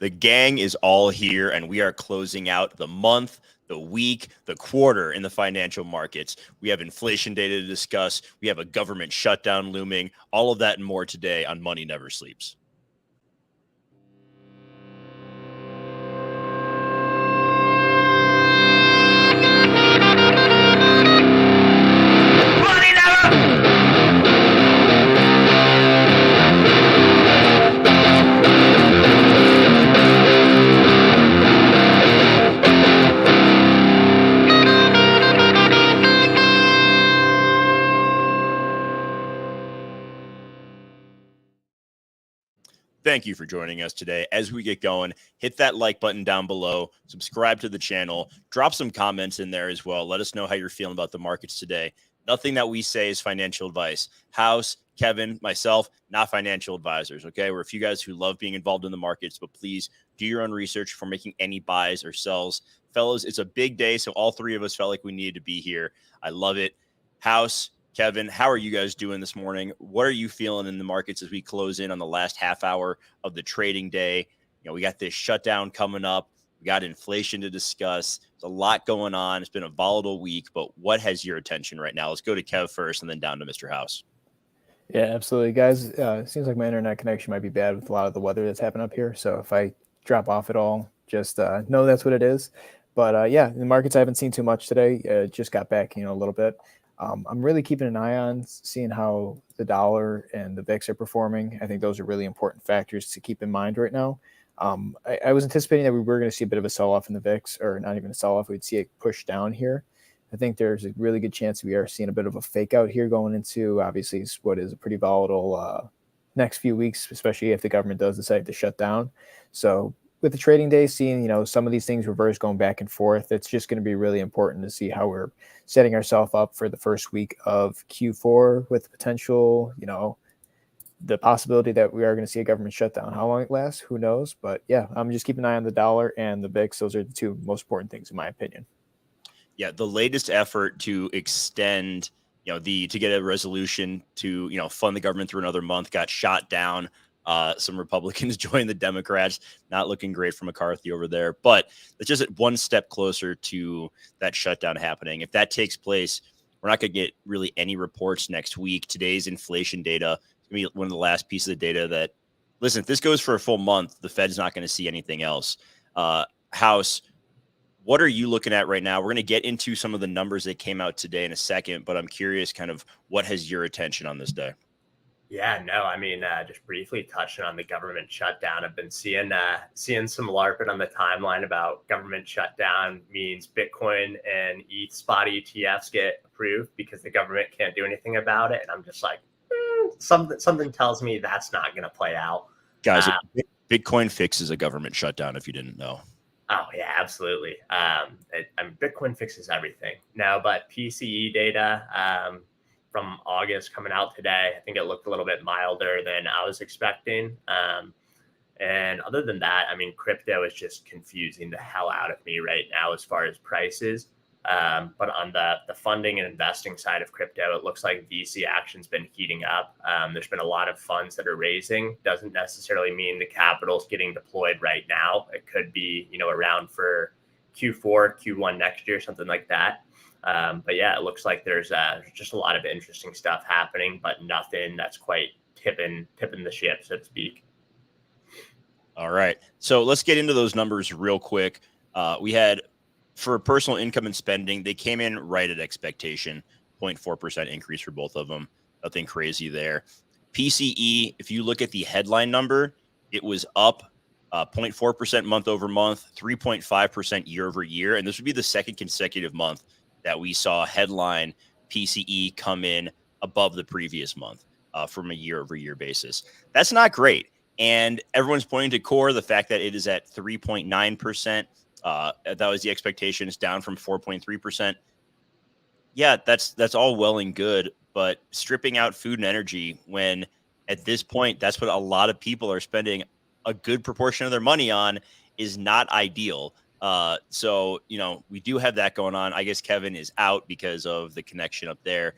The gang is all here, and we are closing out the month, the week, the quarter in the financial markets. We have inflation data to discuss. We have a government shutdown looming. All of that and more today on Money Never Sleeps. Thank you for joining us today. As we get going, hit that like button down below, subscribe to the channel, drop some comments in there as well. Let us know how you're feeling about the markets today. Nothing that we say is financial advice. House, Kevin, myself, not financial advisors, okay? We're a few guys who love being involved in the markets, but please do your own research before making any buys or sells. Fellas, it's a big day, so all three of us felt like we needed to be here. I love it. House, Kevin, how are you guys doing this morning? What are you feeling in the markets as we close in on the last half hour of the trading day? You know, we got this shutdown coming up. We got inflation to discuss. There's a lot going on. It's been a volatile week, but what has your attention right now? Let's go to Kev first and then down to Mr. House. Yeah, absolutely. Guys, it seems like my internet connection might be bad with a lot of the weather that's happened up here. So if I drop off at all, just know that's what it is. But yeah, the markets I haven't seen too much today. Just got back, a little bit. I'm really keeping an eye on seeing how the dollar and the VIX are performing. I think those are really important factors to keep in mind right now. I was anticipating that we were going to see a bit of a sell-off in the VIX, or not even a sell-off. We'd see it push down here. I think there's a really good chance we are seeing a bit of a fake out here going into, obviously, what is a pretty volatile next few weeks, especially if the government does decide to shut down. So with the trading day, seeing, some of these things reverse going back and forth, it's just going to be really important to see how we're setting ourselves up for the first week of Q4 with potential, the possibility that we are going to see a government shutdown. How long it lasts, who knows? But yeah, I'm just keeping an eye on the dollar and the VIX. Those are the two most important things, in my opinion. Yeah, the latest effort to extend, to get a resolution to, fund the government through another month got shot down. Some Republicans joined the Democrats. Not looking great for McCarthy over there, but it's just one step closer to that shutdown happening. If that takes place, we're not going to get really any reports next week. Today's inflation data is going to be one of the last pieces of data that, listen, if this goes for a full month, the Fed's not going to see anything else. House, what are you looking at right now? We're going to get into some of the numbers that came out today in a second, but I'm curious kind of what has your attention on this day? Yeah, no, I mean, just briefly touching on the government shutdown. I've been seeing some LARPing on the timeline about government shutdown means Bitcoin and ETH spot ETFs get approved because the government can't do anything about it. And I'm just like, something tells me that's not going to play out. Guys, Bitcoin fixes a government shutdown, if you didn't know. Oh, yeah, absolutely. Bitcoin fixes everything. No, but PCE data from August coming out today, I think it looked a little bit milder than I was expecting. And other than that, I mean, crypto is just confusing the hell out of me right now as far as prices. But on the funding and investing side of crypto, it looks like VC action's been heating up. There's been a lot of funds that are raising. Doesn't necessarily mean the capital's getting deployed right now. It could be, around for Q4, Q1 next year, something like that. But yeah, it looks like there's just a lot of interesting stuff happening, but nothing that's quite tipping the ship, so to speak. All right. So let's get into those numbers real quick. We had, for personal income and spending, they came in right at expectation, 0.4% increase for both of them. Nothing crazy there. PCE, if you look at the headline number, it was up 0.4% month over month, 3.5% year over year. And this would be the second consecutive month that we saw headline PCE come in above the previous month from a year over year basis. That's not great. And everyone's pointing to core, the fact that it is at 3.9%. That was the expectation. It's down from 4.3%. Yeah, that's all well and good, but stripping out food and energy when at this point, that's what a lot of people are spending a good proportion of their money on is not ideal. So, we do have that going on. I guess Kevin is out because of the connection up there.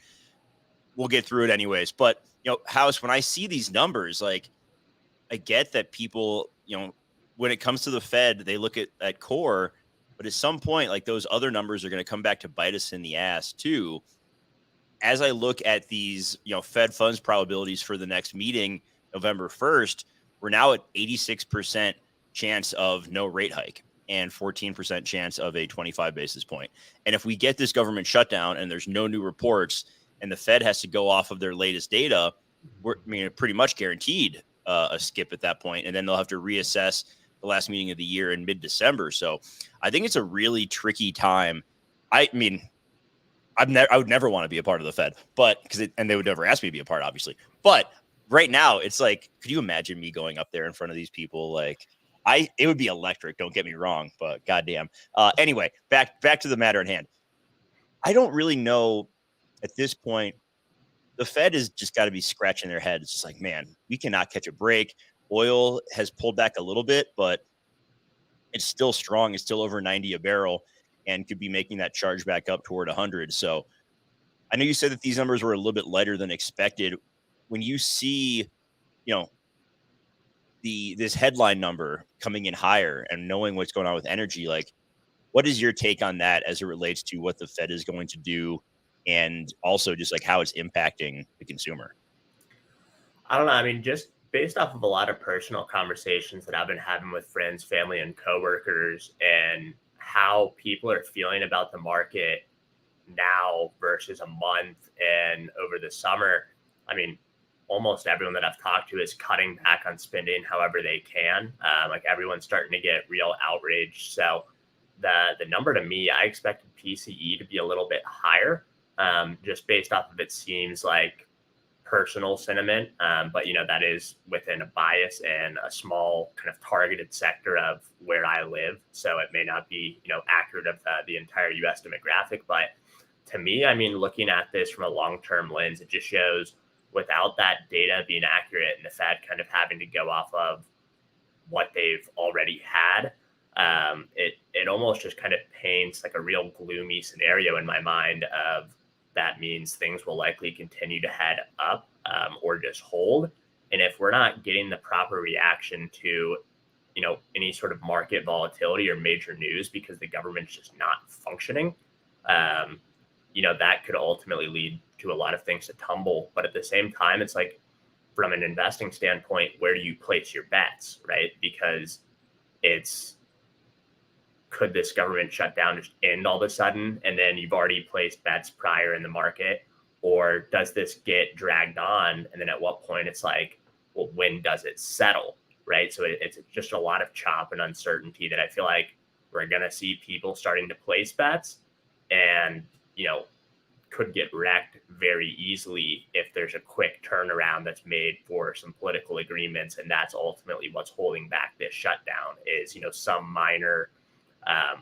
We'll get through it anyways. But, House, when I see these numbers, like, I get that people, when it comes to the Fed, they look at core, but at some point, like those other numbers are going to come back to bite us in the ass too. As I look at these, Fed funds probabilities for the next meeting, November 1st, we're now at 86% chance of no rate hike and 14% chance of a 25 basis point. And if we get this government shutdown and there's no new reports and the Fed has to go off of their latest data, we're pretty much guaranteed a skip at that point. And then they'll have to reassess the last meeting of the year in mid-December. So I think it's a really tricky time. I would never want to be a part of the Fed, but and they would never ask me to be a part, obviously. But right now, it's like, could you imagine me going up there in front of these people? Like, it would be electric. Don't get me wrong, but goddamn. Anyway, back to the matter at hand. I don't really know at this point. The Fed has just got to be scratching their head. It's just like, man, we cannot catch a break. Oil has pulled back a little bit, but it's still strong. It's still over 90 a barrel and could be making that charge back up toward 100. So I know you said that these numbers were a little bit lighter than expected. When you see, this headline number coming in higher and knowing what's going on with energy, like, what is your take on that as it relates to what the Fed is going to do and also just like how it's impacting the consumer? I don't know. I mean, just based off of a lot of personal conversations that I've been having with friends, family, and coworkers, and how people are feeling about the market now versus a month and over the summer. I mean, almost everyone that I've talked to is cutting back on spending however they can. Like everyone's starting to get real outraged. So the number to me, I expected PCE to be a little bit higher, just based off of it seems like personal sentiment. But, that is within a bias and a small kind of targeted sector of where I live. So it may not be, accurate of the entire U.S. demographic. But to me, I mean, looking at this from a long-term lens, it just shows without that data being accurate and the Fed kind of having to go off of what they've already had, it almost just kind of paints like a real gloomy scenario in my mind of that means things will likely continue to head up or just hold. And if we're not getting the proper reaction to, any sort of market volatility or major news because the government's just not functioning, that could ultimately lead to a lot of things to tumble. But at the same time, it's like from an investing standpoint, where do you place your bets, right? Because could this government shutdown just end all of a sudden and then you've already placed bets prior in the market? Or does this get dragged on? And then at what point it's like, well, when does it settle, right? So it's just a lot of chop and uncertainty that I feel like we're going to see people starting to place bets and, could get wrecked very easily if there's a quick turnaround that's made for some political agreements. And that's ultimately what's holding back this shutdown is, some minor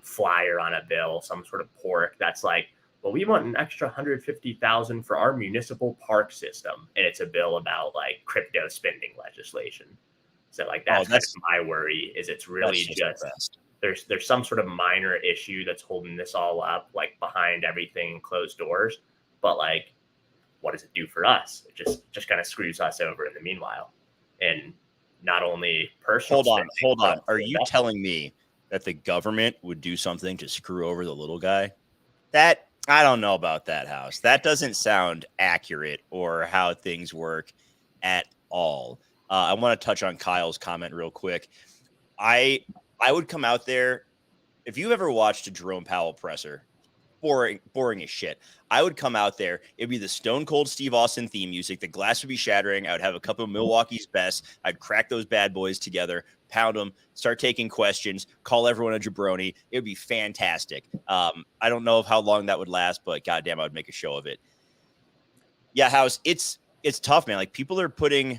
flyer on a bill, some sort of pork that's like, well, we want an extra 150,000 for our municipal park system. And it's a bill about like crypto spending legislation. So like that's kind of my worry is it's really just there's some sort of minor issue that's holding this all up, like behind everything closed doors. But like, what does it do for us? It just kind of screws us over in the meanwhile. And not only personal. Hold on. Are you telling me that the government would do something to screw over the little guy? That I don't know about that, House. That doesn't sound accurate or how things work at all. I want to touch on Kyle's comment real quick. I would come out there. If you've ever watched a Jerome Powell presser, boring as shit. I would come out there. It'd be the Stone Cold Steve Austin theme music. The glass would be shattering. I would have a cup of Milwaukee's Best. I'd crack those bad boys together, pound them, start taking questions, call everyone a jabroni. It would be fantastic. I don't know of how long that would last, but goddamn, I would make a show of it. Yeah, House, it's tough, man. Like people are putting,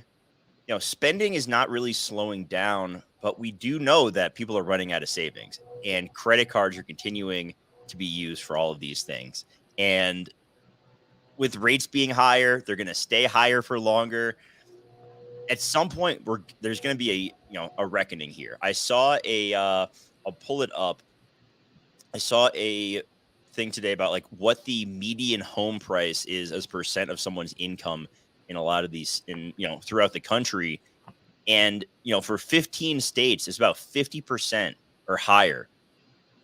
spending is not really slowing down, but we do know that people are running out of savings and credit cards are continuing to be used for all of these things. And with rates being higher, they're going to stay higher for longer. At some point, there's going to be a reckoning here. I saw I'll pull it up. I saw a thing today about like what the median home price is as % of someone's income in a lot of these throughout the country. And, for 15 states, it's about 50% or higher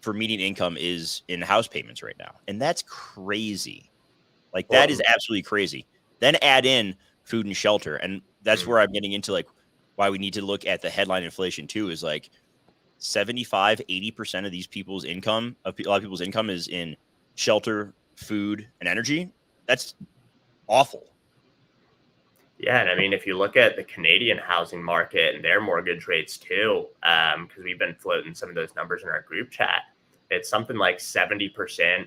for median income is in house payments right now. And that's crazy. Like, that is absolutely crazy. Then add in food and shelter. And that's where I'm getting into, like, why we need to look at the headline inflation too, is like 75-80% of these people's income, a lot of people's income is in shelter, food, and energy. That's awful. Yeah, and I mean, if you look at the Canadian housing market and their mortgage rates too, because we've been floating some of those numbers in our group chat, it's something like 70%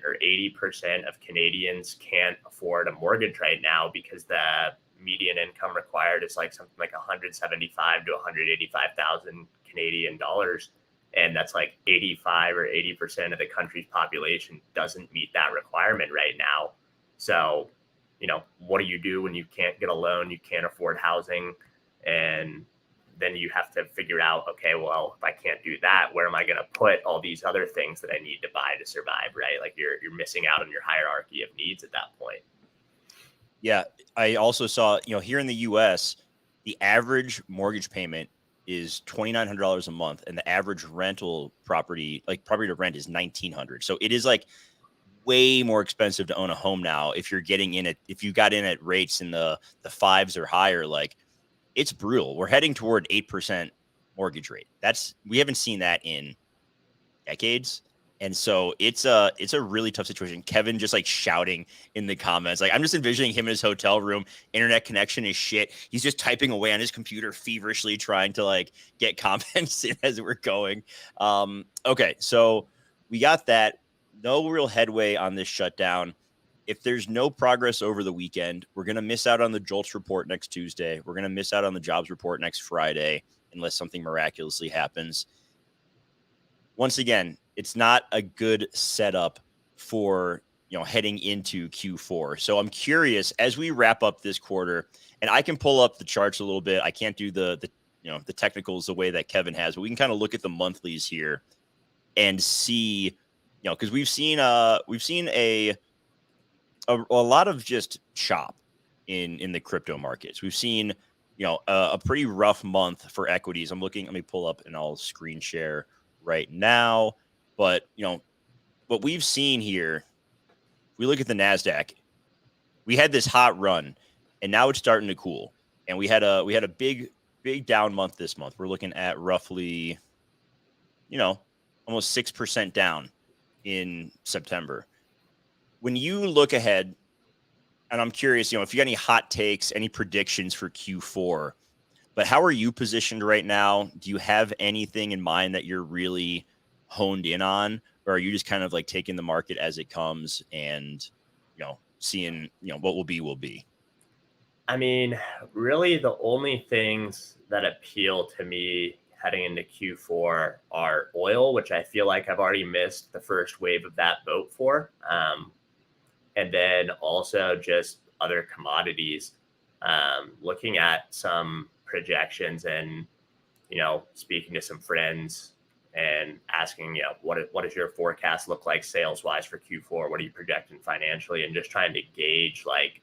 or 80% of Canadians can't afford a mortgage right now because the median income required is like something like 175 to 185,000 Canadian dollars. And that's like 85 or 80% of the country's population doesn't meet that requirement right now. So, what do you do when you can't get a loan, you can't afford housing, and then you have to figure out, okay, well, if I can't do that, where am I going to put all these other things that I need to buy to survive, right? Like you're missing out on your hierarchy of needs at that point. Yeah, I also saw, here in the US, the average mortgage payment is $2,900 a month, and the average rental property to rent is $1,900. So it is like way more expensive to own a home now. If you're getting in if you got in at rates in the fives or higher, like, it's brutal. We're heading toward 8% mortgage rate. We haven't seen that in decades. And so it's a really tough situation. Kevin just like shouting in the comments. Like, I'm just envisioning him in his hotel room. Internet connection is shit. He's just typing away on his computer feverishly, trying to like get comments in as we're going. Okay, so we got that. No real headway on this shutdown. If there's no progress over the weekend, we're going to miss out on the JOLTS report next Tuesday. We're going to miss out on the jobs report next Friday, unless something miraculously happens. Once again, it's not a good setup for, heading into Q4. So I'm curious, as we wrap up this quarter, and I can pull up the charts a little bit. I can't do the technicals the way that Kevin has, but we can kind of look at the monthlies here and see, because we've seen a lot of just chop in the crypto markets. We've seen, a pretty rough month for equities. Let me pull up and I'll screen share right now. But, what we've seen here, if we look at the NASDAQ, we had this hot run and now it's starting to cool. And we had a big down month this month. We're looking at roughly, almost 6% down in September. When you look ahead, and I'm curious, if you got any hot takes, any predictions for Q4, but how are you positioned right now? Do you have anything in mind that you're really honed in on, or are you just kind of like taking the market as it comes and, seeing, what will be? I mean, really the only things that appeal to me heading into Q4 are oil, which I feel like I've already missed the first wave of that boat for. And then also just other commodities. Looking at some projections and, speaking to some friends and asking, what does your forecast look like sales wise for Q4? What are you projecting financially? And just trying to gauge like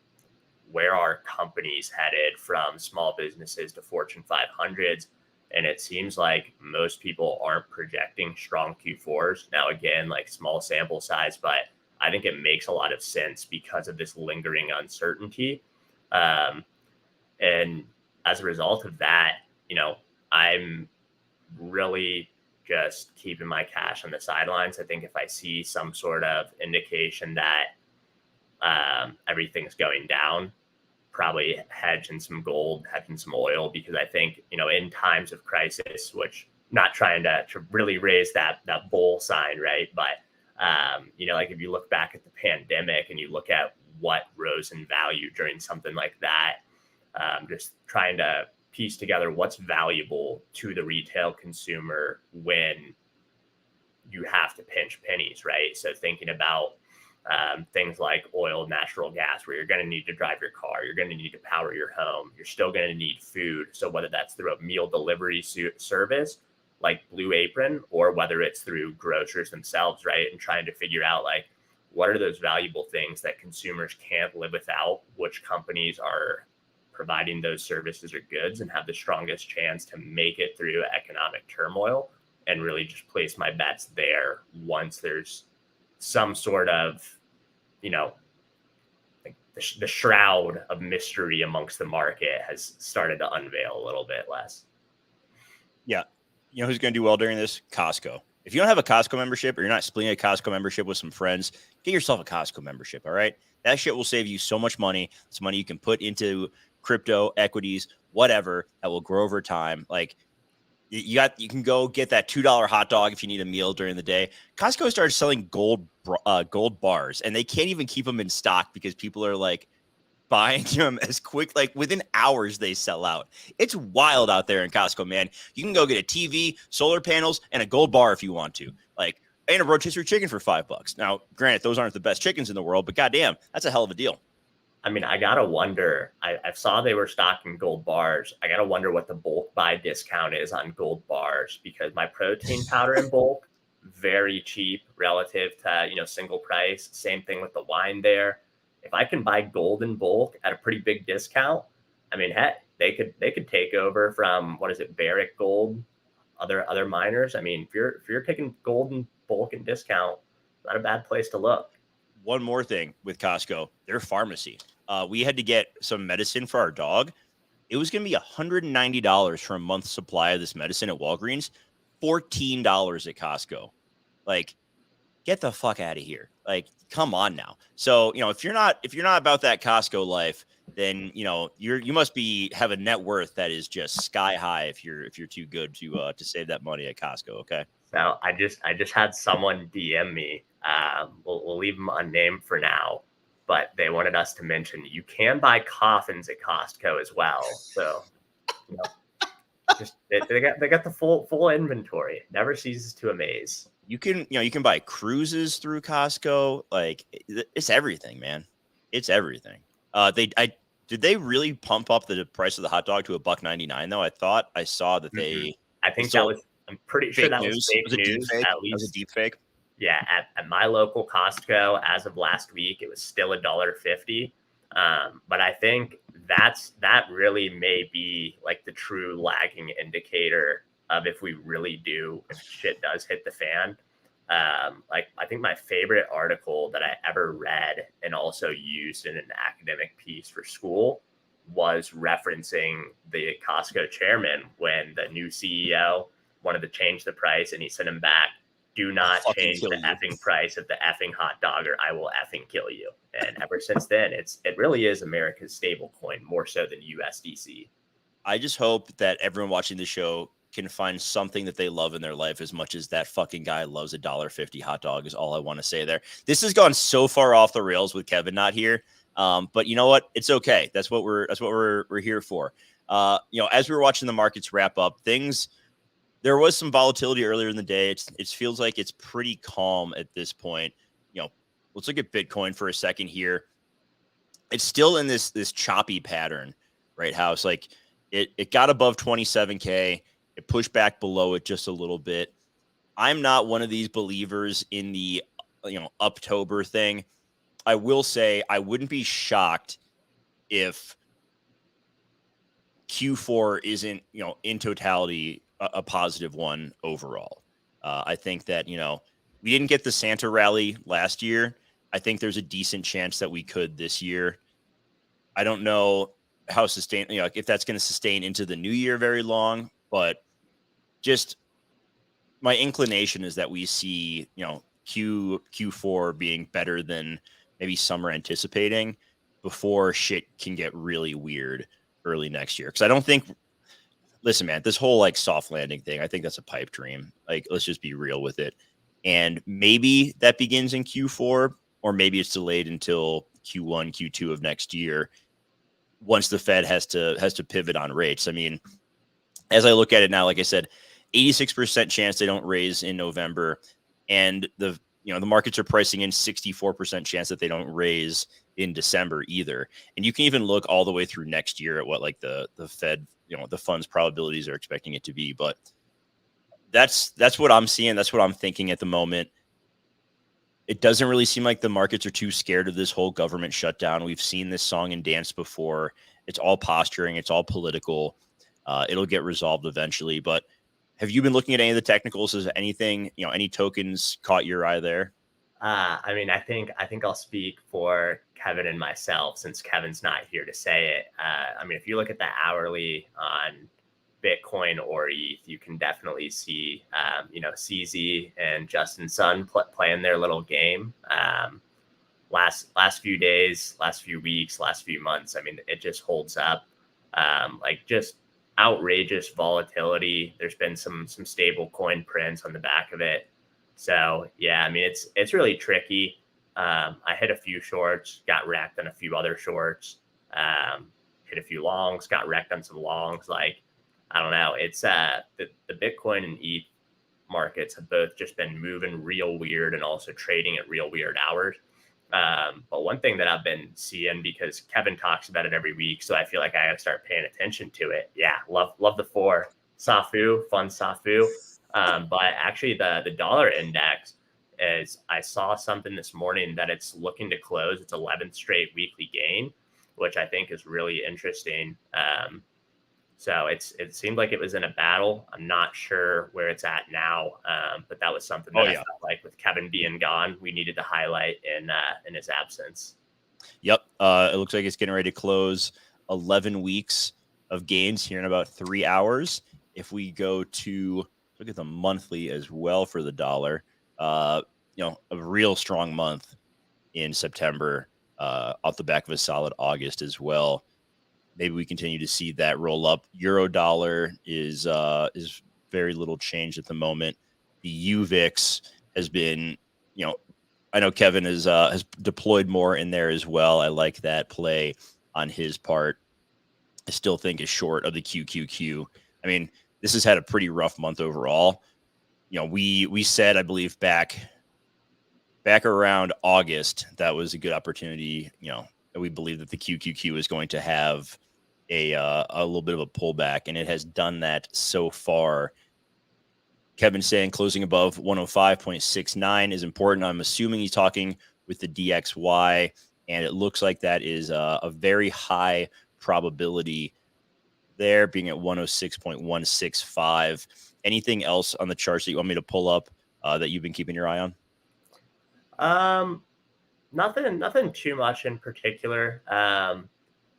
where are companies headed from small businesses to Fortune 500s. And it seems like most people aren't projecting strong Q4s. Now, again, like small sample size, but I think it makes a lot of sense because of this lingering uncertainty. And as a result of that, I'm really just keeping my cash on the sidelines. I think if I see some sort of indication that everything's going down, probably hedge in some gold, hedge in some oil, because I think, in times of crisis, which not trying to really raise that bull sign, right? But, like if you look back at the pandemic and you look at what rose in value during something like that, just trying to piece together what's valuable to the retail consumer when you have to pinch pennies, right? So thinking about things like oil, natural gas, where you're going to need to drive your car, you're going to need to power your home, you're still going to need food. So whether that's through a meal delivery service like Blue Apron, or whether it's through grocers themselves, right? And trying to figure out like, what are those valuable things that consumers can't live without, which companies are providing those services or goods and have the strongest chance to make it through economic turmoil, and really just place my bets there once there's some sort of, like the shroud of mystery amongst the market has started to unveil a little bit less. Yeah. You know who's going to do well during this? Costco. If you don't have a Costco membership or you're not splitting a Costco membership with some friends, get yourself a Costco membership. All right. That shit will save you so much money. It's money you can put into crypto, equities, whatever that will grow over time. Like you can go get that $2 hot dog if you need a meal during the day. Costco started selling gold bars, and they can't even keep them in stock because people are like buying them as quick, like within hours they sell out. It's wild out there in Costco, man. You can go get a TV, solar panels, and a gold bar if you want to. Like, and a rotisserie chicken for $5. Now, granted, those aren't the best chickens in the world, but goddamn, that's a hell of a deal. I mean, I gotta wonder. I saw they were stocking gold bars. I gotta wonder what the bulk buy discount is on gold bars, because my protein powder in bulk, very cheap relative to single price. Same thing with the wine there. If I can buy gold in bulk at a pretty big discount, I mean, heck, they could take over from, what is it, Barrick Gold, other miners. I mean, if you're taking gold in bulk and discount, not a bad place to look. One more thing with Costco, their pharmacy. We had to get some medicine for our dog. It was going to be $190 for a month's supply of this medicine at Walgreens, $14 at Costco. Like, get the fuck out of here. Like, come on now. So, if you're not about that Costco life, then, you must have a net worth that is just sky high if you're too good to save that money at Costco. Okay. So I just had someone DM me. We'll leave them unnamed for now, but they wanted us to mention you can buy coffins at Costco as well. So, just they got the full inventory. Never ceases to amaze. You can buy cruises through Costco. Like, it's everything, man. It's everything. Did they really pump up the price of the hot dog to $1.99 though? I thought I saw that they. I think that was. I'm pretty sure that was fake news. At least. That was a deep fake. Yeah, at my local Costco, as of last week, it was still $1.50. But I think that really may be like the true lagging indicator of if shit does hit the fan. Like, I think my favorite article that I ever read and also used in an academic piece for school was referencing the Costco chairman when the new CEO wanted to change the price, and he sent him back, do not change the effing price of the effing hot dog or I will effing kill you. And ever since then, it really is America's stable coin, more so than USDC. I just hope that everyone watching the show can find something that they love in their life as much as that fucking guy loves $1.50 hot dog is all I want to say there. This has gone so far off the rails with Kevin not here. But you know what? It's okay. That's what we're here for. As we were watching the markets wrap up, there was some volatility earlier in the day. It feels like it's pretty calm at this point. Let's look at Bitcoin for a second here. It's still in this choppy pattern, right, House? Like it got above 27K. It pushed back below it just a little bit. I'm not one of these believers in the Uptober thing. I will say I wouldn't be shocked if Q4 isn't, in totality, a positive one overall. I think that, we didn't get the Santa rally last year. I think there's a decent chance that we could this year. I don't know how if that's going to sustain into the new year very long, but just my inclination is that we see, Q4 being better than maybe some are anticipating before shit can get really weird early next year. Because I don't think, listen, man, this whole like soft landing thing, I think that's a pipe dream. Like, let's just be real with it. And maybe that begins in Q4, or maybe it's delayed until Q1, Q2 of next year, once the Fed has to pivot on rates. I mean, as I look at it now, like I said, 86% chance they don't raise in November, and the markets are pricing in 64% chance that they don't raise in December either. And you can even look all the way through next year at what like the Fed, the funds probabilities are expecting it to be. But that's what I'm seeing. That's what I'm thinking at the moment. It doesn't really seem like the markets are too scared of this whole government shutdown. We've seen this song and dance before. It's all posturing. It's all political. It'll get resolved eventually. But have you been looking at any of the technicals? Has anything, any tokens caught your eye there? I mean, I think I'll speak for Kevin and myself since Kevin's not here to say it. I mean, if you look at the hourly on Bitcoin or ETH, you can definitely see, CZ and Justin Sun playing their little game. Last few days, last few weeks, last few months. I mean, it just holds up. Just outrageous volatility. There's been some stable coin prints on the back of it. So yeah, I mean, it's really tricky. I hit a few shorts, got wrecked on a few other shorts, hit a few longs, got wrecked on some longs. Like, I don't know. It's the Bitcoin and ETH markets have both just been moving real weird and also trading at real weird hours. But one thing that I've been seeing, because Kevin talks about it every week, so I feel like I got to start paying attention to it. Yeah, love the 4 Safu, fun Safu. But actually, the dollar index is, I saw something this morning that it's looking to close its 11th straight weekly gain, which I think is really interesting. So it seemed like it was in a battle. I'm not sure where it's at now, but that was something that I felt like, with Kevin being gone, we needed to highlight in his absence. Yep. It looks like it's getting ready to close 11 weeks of gains here in about 3 hours. If we go to look at the monthly as well for the dollar, a real strong month in September, off the back of a solid August as well. Maybe we continue to see that roll up. Euro dollar is very little change at the moment. The UVIX has been, I know Kevin has deployed more in there as well. I like that play on his part. I still think is short of the QQQ. I mean, this has had a pretty rough month overall. We said, I believe back around August, that was a good opportunity. We believe that the QQQ is going to have a little bit of a pullback, and it has done that so far. Kevin saying closing above 105.69 is important. I'm assuming he's talking with the DXY, and it looks like that is a very high probability there, being at 106.165. Anything else on the charts that you want me to pull up that you've been keeping your eye on? Nothing too much in particular.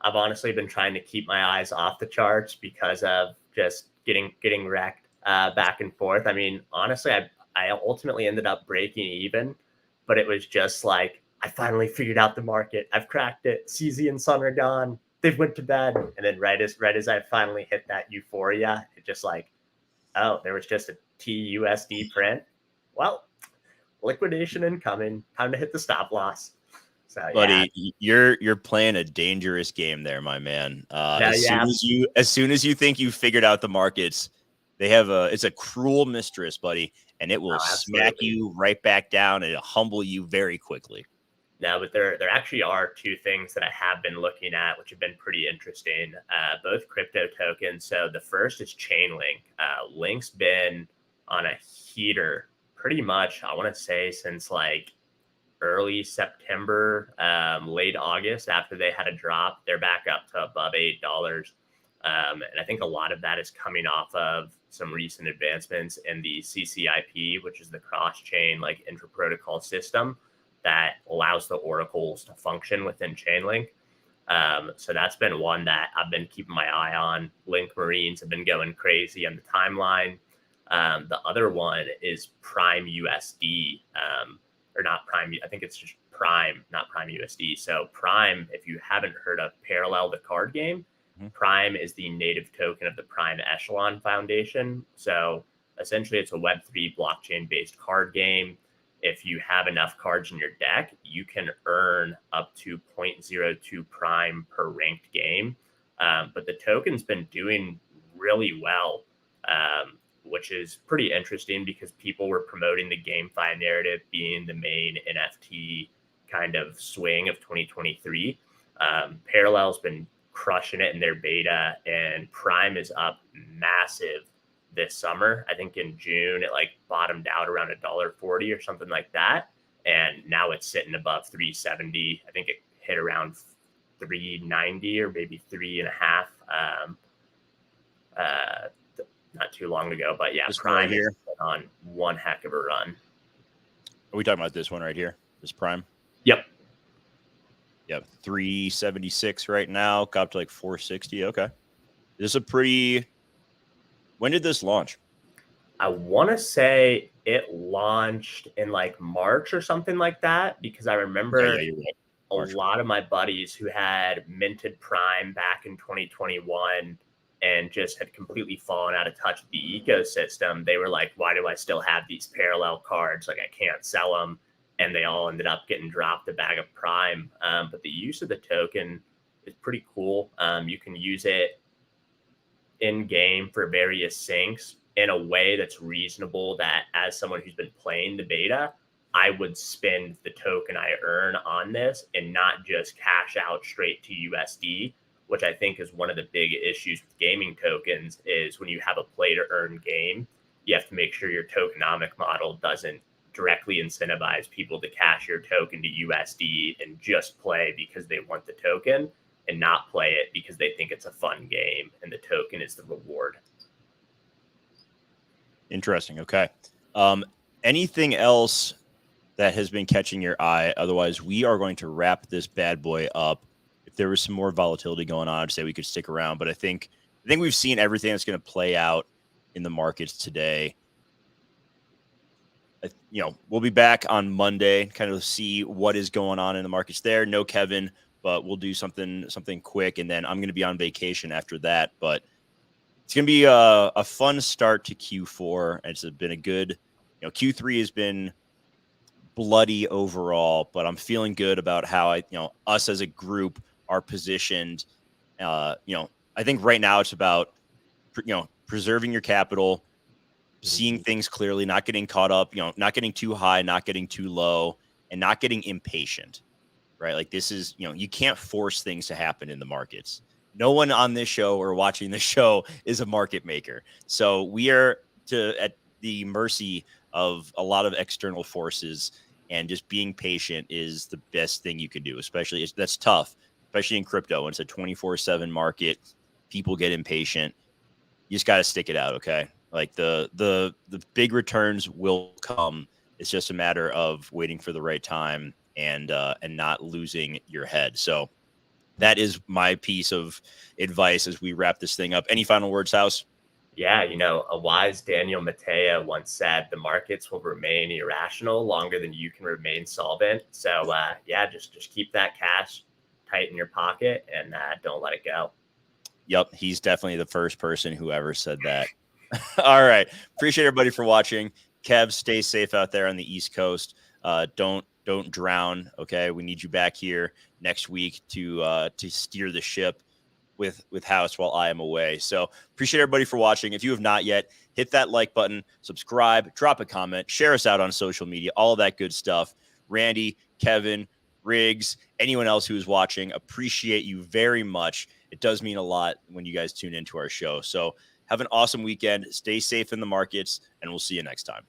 I've honestly been trying to keep my eyes off the charts because of just getting wrecked back and forth. I mean, honestly, I ultimately ended up breaking even, but it was just like, I finally figured out the market. I've cracked it. CZ and Sun are gone. They've went to bed. And then right as I finally hit that euphoria, it just like, oh, there was just a TUSD print. Well, liquidation incoming. Time to hit the stop loss. So, buddy, you're playing a dangerous game there, my man. As soon as you think you've figured out the markets, it's a cruel mistress, buddy, and it will smack you right back down and humble you very quickly. No, but there actually are 2 things that I have been looking at, which have been pretty interesting, both crypto tokens. So the first is Chainlink. Link's been on a heater pretty much, I want to say, since like early September, late August. After they had a drop, they're back up to above $8. And I think a lot of that is coming off of some recent advancements in the CCIP, which is the cross-chain like inter-protocol system that allows the oracles to function within Chainlink. So that's been one that I've been keeping my eye on. Link Marines have been going crazy on the timeline. The other one is Prime USD, or not Prime. I think it's just Prime, not Prime USD. So Prime, if you haven't heard of Parallel, the card game, Prime is the native token of the Prime Echelon Foundation. So essentially, it's a Web3 blockchain-based card game. If you have enough cards in your deck, you can earn up to 0.02 Prime per ranked game. But the token's been doing really well, which is pretty interesting because people were promoting the GameFi narrative being the main NFT kind of swing of 2023. Parallel's been crushing it in their beta, and Prime is up massive this summer. I think in June it like bottomed out around $1.40 or something like that, and now it's sitting above 370. I think it hit around 390 or maybe 3.5. Not too long ago, but yeah, This one Prime right here. is on one heck of a run. Are we talking about this one right here? This Prime? Yep. Yep. 376 right now. Got up to like 460. Okay. This is a pretty. When did this launch? I want to say it launched in like March or something like that, because I remember You're right. a March. lot of my buddies who had minted Prime back in 2021 and just had completely fallen out of touch with the ecosystem. They were like, why do I still have these parallel cards? Like, I can't sell them. And they all ended up getting dropped a bag of Prime. But the use of the token is pretty cool. You can use it in game for various syncs in a way that's reasonable, that as someone who's been playing the beta, I would spend the token I earn on this and not just cash out straight to USD, which I think is one of the big issues with gaming tokens. Is when you have a play to earn game, you have to make sure your tokenomic model doesn't directly incentivize people to cash your token to USD and just play because they want the token, and not play it because they think it's a fun game and the token is the reward. Interesting. Okay. Anything else that has been catching your eye? Otherwise, we are going to wrap this bad boy up. If there was some more volatility going on, I'd say we could stick around, but I think we've seen everything that's going to play out in the markets today. We'll be back on Monday, kind of see what is going on in the markets there. No Kevin, but we'll do something quick, and then I'm going to be on vacation after that. But it's going to be a fun start to Q4. It's been a good, Q3 has been bloody overall, but I'm feeling good about how us as a group are positioned. I think right now it's about, preserving your capital, seeing things clearly, not getting caught up, not getting too high, not getting too low, and not getting impatient, right? Like, this is, you can't force things to happen in the markets. No one on this show or watching this show is a market maker. So we are at the mercy of a lot of external forces, and just being patient is the best thing you can do, especially that's tough, especially in crypto. When it's a 24/7 market, people get impatient. You just got to stick it out. Okay. Like, the big returns will come. It's just a matter of waiting for the right time and not losing your head. So that is my piece of advice as we wrap this thing up. Any final words, House? Yeah, a wise Daniel Matea once said, the markets will remain irrational longer than you can remain solvent. So just keep that cash tight in your pocket and don't let it go. Yep, he's definitely the first person who ever said that. All right. Appreciate everybody for watching. Kev, stay safe out there on the East Coast. Don't drown. Okay. We need you back here next week to steer the ship with House while I am away. So appreciate everybody for watching. If you have not yet, hit that like button, subscribe, drop a comment, share us out on social media, all of that good stuff. Randy, Kevin, Riggs, anyone else who is watching, appreciate you very much. It does mean a lot when you guys tune into our show. So have an awesome weekend. Stay safe in the markets, and we'll see you next time.